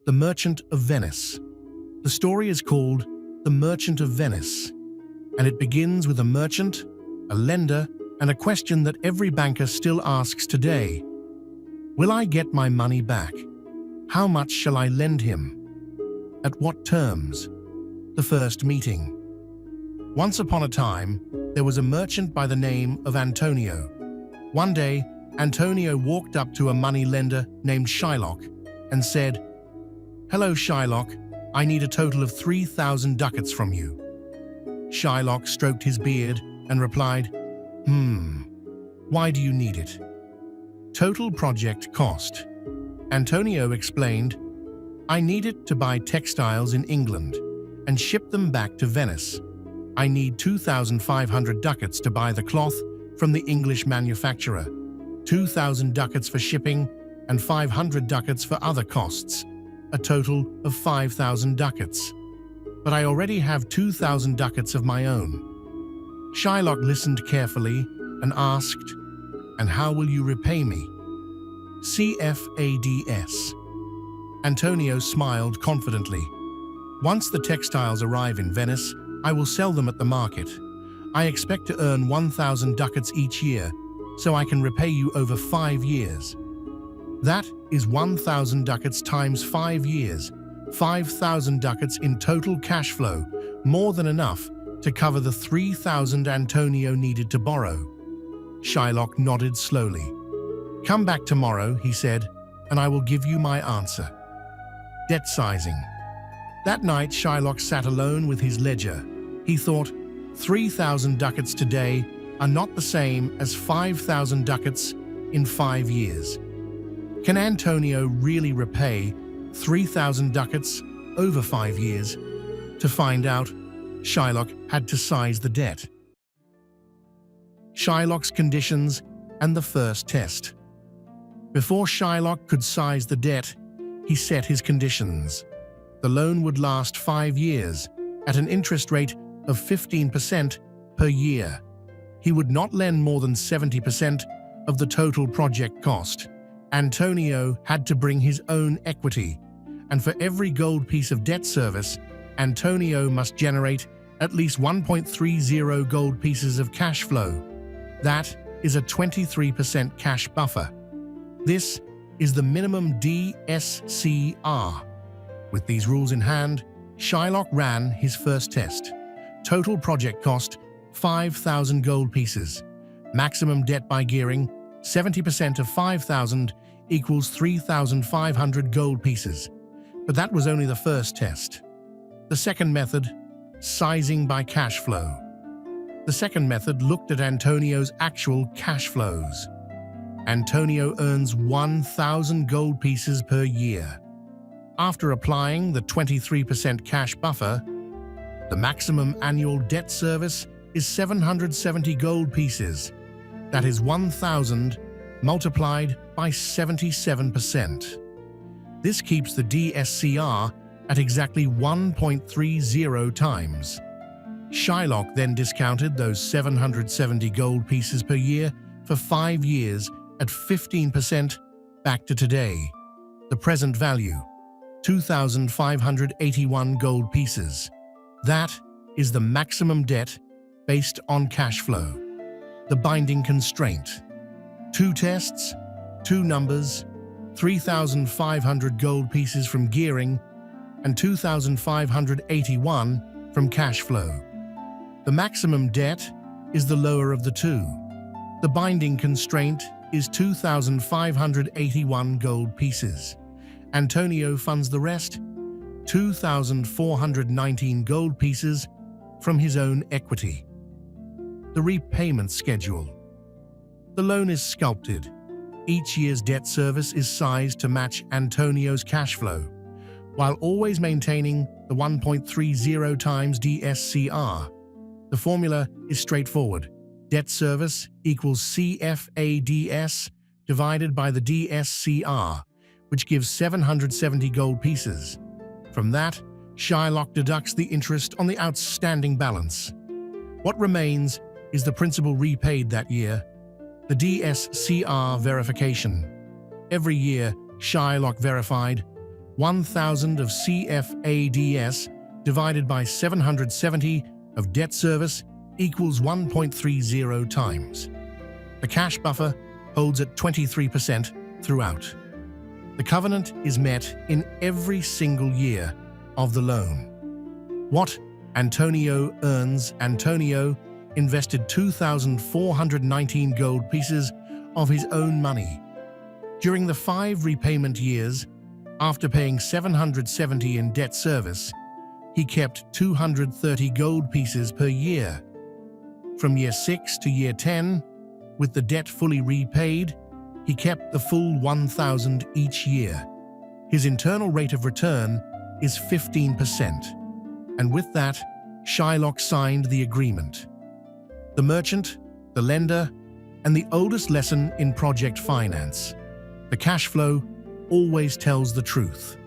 The Merchant of Venice. The story is called The Merchant of Venice, and it begins with a merchant, a lender, and a question that every banker still asks today. Will I get my money back? How much shall I lend him? At what terms? The first meeting. Once upon a time, there was a merchant by the name of Antonio. One day, Antonio walked up to a money lender named Shylock and said, "Hello, Shylock, I need a total of 3,000 ducats from you." Shylock stroked his beard and replied, Why do you need it?" "Total project cost." Antonio explained, "I need it to buy textiles in England and ship them back to Venice. I need 2,500 ducats to buy the cloth from the English manufacturer, 2,000 ducats for shipping, and 500 ducats for other costs, a total of 5,000 ducats. But I already have 2,000 ducats of my own." Shylock listened carefully and asked, "And how will you repay me?" "CFADS." Antonio smiled confidently. "Once the textiles arrive in Venice, I will sell them at the market. I expect to earn 1,000 ducats each year, so I can repay you over 5 years. That is 1,000 ducats times 5 years, 5,000 ducats in total cash flow, more than enough to cover the 3,000 Antonio needed to borrow." Shylock nodded slowly. "Come back tomorrow," he said, "and I will give you my answer." Debt sizing. That night, Shylock sat alone with his ledger. He thought, 3,000 ducats today are not the same as 5,000 ducats in 5 years. Can Antonio really repay 3,000 ducats over 5 years? To find out, Shylock had to size the debt. Shylock's conditions and the first test. Before Shylock could size the debt, he set his conditions. The loan would last 5 years at an interest rate of 15% per year. He would not lend more than 70% of the total project cost. Antonio had to bring his own equity, and for every gold piece of debt service, Antonio must generate at least 1.30 gold pieces of cash flow. That is a 23% cash buffer. This is the minimum DSCR. With these rules in hand, Shylock ran his first test. Total project cost, 5,000 gold pieces. Maximum debt by gearing, 70% of 5,000 equals 3,500 gold pieces. But that was only the first test. The second method, sizing by cash flow. The second method looked at Antonio's actual cash flows. Antonio earns 1,000 gold pieces per year. After applying the 23% cash buffer, the maximum annual debt service is 770 gold pieces. That is 1,000 multiplied by 77%. This keeps the DSCR at exactly 1.30 times. Shylock then discounted those 770 gold pieces per year for 5 years at 15% back to today. The present value, 2,581 gold pieces. That is the maximum debt based on cash flow. The binding constraint. 2 tests, 2 numbers, 3,500 gold pieces from gearing and 2,581 from cash flow. The maximum debt is the lower of the two. The binding constraint is 2,581 gold pieces. Antonio funds the rest, 2,419 gold pieces, from his own equity. The repayment schedule. The loan is sculpted. Each year's debt service is sized to match Antonio's cash flow, while always maintaining the 1.30 times DSCR. The formula is straightforward. Debt service equals CFADS divided by the DSCR, which gives 770 gold pieces. From that, Shylock deducts the interest on the outstanding balance. What remains is the principal repaid that year, the DSCR verification. Every year, Shylock verified, 1,000 of CFADS divided by 770 of debt service equals 1.30 times. The cash buffer holds at 23% throughout. The covenant is met in every single year of the loan. What Antonio earns? Antonio invested 2,419 gold pieces of his own money. During the 5 repayment years, after paying 770 in debt service, he kept 230 gold pieces per year. From year 6 to year 10, with the debt fully repaid, he kept the full 1,000 each year. His internal rate of return is 15%, and with that, Shylock signed the agreement. The merchant, the lender, and the oldest lesson in project finance: the cash flow always tells the truth.